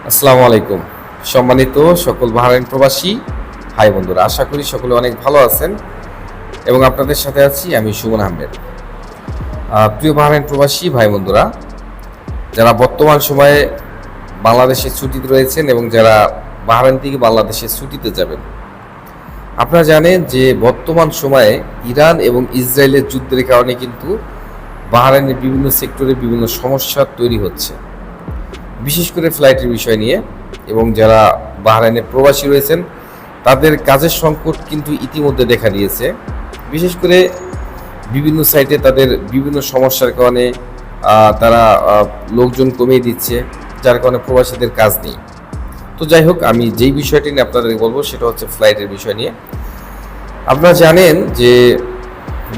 আসসালামু আলাইকুম। সম্মানিত সকল বাহরাইন প্রবাসী ভাই বন্ধুরা, আশা করি সকলে অনেক ভালো আছেন এবং আপনাদের সাথে আছি আমি সুমন আহমেদ। প্রিয় বাহরাইন প্রবাসী ভাই বন্ধুরা, যারা বর্তমান সময়ে বাংলাদেশে ছুটিতে রয়েছেন এবং যারা বাহরাইন থেকে বাংলাদেশে ছুটিতে যাবেন, আপনারা জানেন যে বর্তমান সময়ে ইরান এবং ইসরায়েলের যুদ্ধের কারণে কিন্তু বাহরাইনের বিভিন্ন সেক্টরে বিভিন্ন সমস্যা তৈরি হচ্ছে, বিশেষ করে ফ্লাইটের বিষয় নিয়ে। এবং যারা বাহরাইনে প্রবাসী রয়েছেন তাদের কাজের সংকট কিন্তু ইতিমধ্যে দেখা দিয়েছে। বিশেষ করে বিভিন্ন সাইটে তাদের বিভিন্ন সমস্যার কারণে তারা লোকজন কমিয়ে দিচ্ছে, যার কারণে প্রবাসীদের কাজ নেই। তো যাই হোক, আমি যেই বিষয়টি নিয়ে আপনাদের বলবো সেটা হচ্ছে ফ্লাইটের বিষয় নিয়ে। আপনারা জানেন যে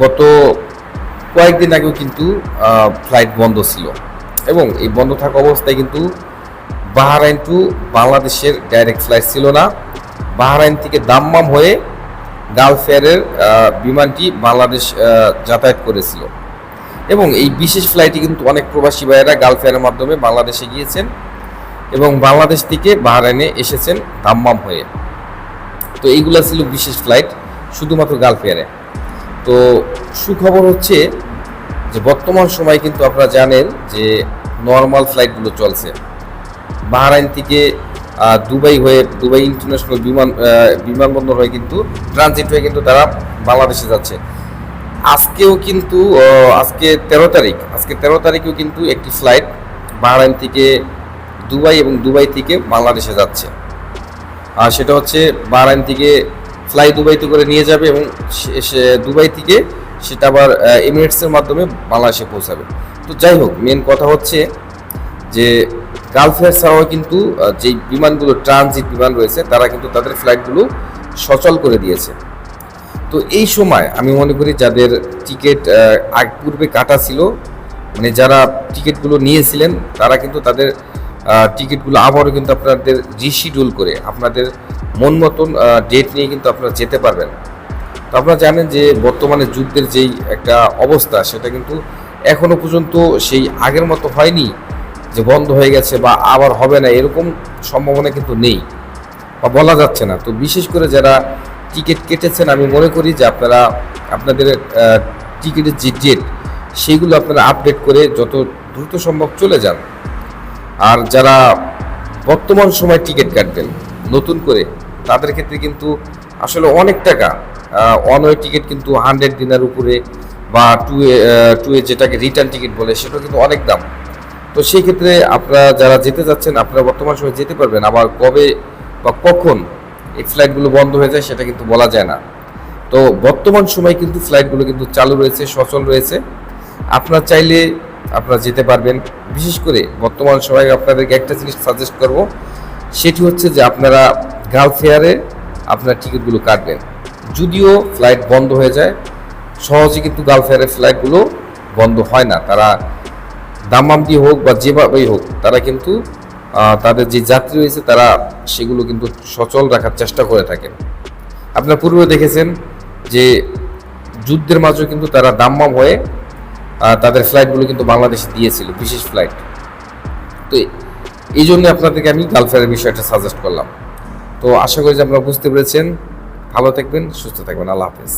গত কয়েকদিন আগেও কিন্তু ফ্লাইট বন্ধ ছিল এবং এই বন্ধ থাকা অবস্থায় কিন্তু বাহরাইন টু বাংলাদেশের ডাইরেক্ট ফ্লাইট ছিল না। বাহরাইন থেকে দাম্মাম হয়ে গালফ এয়ারের বিমানটি বাংলাদেশ যাতায়াত করেছিল এবং এই বিশেষ ফ্লাইটে কিন্তু অনেক প্রবাসী ভাইয়েরা গালফ এয়ারের মাধ্যমে বাংলাদেশে গিয়েছেন এবং বাংলাদেশ থেকে বাহরাইনে এসেছেন দাম্মাম হয়ে। তো এইগুলা ছিল বিশেষ ফ্লাইট শুধুমাত্র গালফ এয়ারে। তো সুখবর হচ্ছে যে বর্তমান সময় কিন্তু আপনারা জানেন যে নর্মাল ফ্লাইটগুলো চলছে। বাহরাইন থেকে দুবাই হয়ে, দুবাই ইন্টারন্যাশনাল বিমানবন্দর হয়ে কিন্তু ট্রানজিট হয়ে কিন্তু তারা বাংলাদেশে যাচ্ছে। আজকেও কিন্তু আজকে 13 তারিখ, আজকে 13 তারিখেও কিন্তু একটি ফ্লাইট বাহরাইন থেকে দুবাই এবং দুবাই থেকে বাংলাদেশে যাচ্ছে। আর সেটা হচ্ছে বাহরাইন থেকে ফ্লাই দুবাইতে করে নিয়ে যাবে এবং দুবাই থেকে সেটা আবার এমিরেটসের মাধ্যমে বাংলাদেশে পৌঁছাবে। তো যাই হোক, মেন কথা হচ্ছে যে গালফ এয়ার ছাড়াও কিন্তু যেই বিমানগুলো ট্রানজিট বিমান রয়েছে তারা কিন্তু তাদের ফ্লাইটগুলো সচল করে দিয়েছে। তো এই সময় আমি মনে করি যাদের টিকিট আগ পূর্বে কাটা ছিল, মানে যারা টিকিটগুলো নিয়েছিলেন তারা কিন্তু তাদের টিকিটগুলো আবারও কিন্তু আপনাদের রিশিডিউল করে আপনাদের মন মতন ডেট নিয়ে কিন্তু আপনারা যেতে পারবেন। তো আপনারা জানেন যে বর্তমানে যুদ্ধের যেই একটা অবস্থা সেটা কিন্তু এখনো পর্যন্ত সেই আগের মতো হয়নি যে বন্ধ হয়ে গেছে বা আবার হবে না, এরকম সম্ভাবনা কিন্তু নেই বা বলা যাচ্ছে না। তো বিশেষ করে যারা টিকিট কেটেছেন, আমি মনে করি যে আপনারা আপনাদের টিকিটের যে ডেট সেইগুলো আপনারা আপডেট করে যত দ্রুত সম্ভব চলে যান। আর যারা বর্তমান সময় টিকিট কাটবেন নতুন করে, তাদের ক্ষেত্রে কিন্তু আসলে অনেক টাকা, ওয়ান ওয়ে টিকিট কিন্তু 100 দিনের উপরে বা টু এ যেটাকে রিটার্ন টিকিট বলে সেটাও কিন্তু অনেক দাম। তো সেই ক্ষেত্রে আপনারা যারা যেতে যাচ্ছেন আপনারা বর্তমান সময় যেতে পারবেন, আবার কবে বা কখন এই ফ্লাইটগুলো বন্ধ হয়ে যায় সেটা কিন্তু বলা যায় না। তো বর্তমান সময় কিন্তু ফ্লাইটগুলো কিন্তু চালু রয়েছে, সচল রয়েছে। আপনারা চাইলে আপনারা যেতে পারবেন। বিশেষ করে বর্তমান সময়ে আপনাদেরকে একটা জিনিস সাজেস্ট করব, সেটি হচ্ছে যে আপনারা গালফ এয়ারে আপনার টিকিটগুলো কাটবেন। যদিও ফ্লাইট বন্ধ হয়ে যায়, সহজে কিন্তু গালফ এয়ারের ফ্লাইটগুলো বন্ধ হয় না। তারা দাম্মাম দিয়ে হোক বা যেভাবেই হোক তারা কিন্তু তাদের যে যাত্রী রয়েছে তারা সেগুলো কিন্তু সচল রাখার চেষ্টা করে থাকেন। আপনারা পূর্বে দেখেছেন যে যুদ্ধের মাঝেও কিন্তু তারা দাম্মাম হয়ে তাদের ফ্লাইটগুলো কিন্তু বাংলাদেশে দিয়েছিল, বিশেষ ফ্লাইট। তো এই জন্য আপনাদেরকে আমি গালফ এয়ারের বিষয়টা সাজেস্ট করলাম। তো আশা করি যে আপনারা বুঝতে পেরেছেন। ভালো থাকবেন, সুস্থ থাকবেন। আল্লাহ হাফেজ।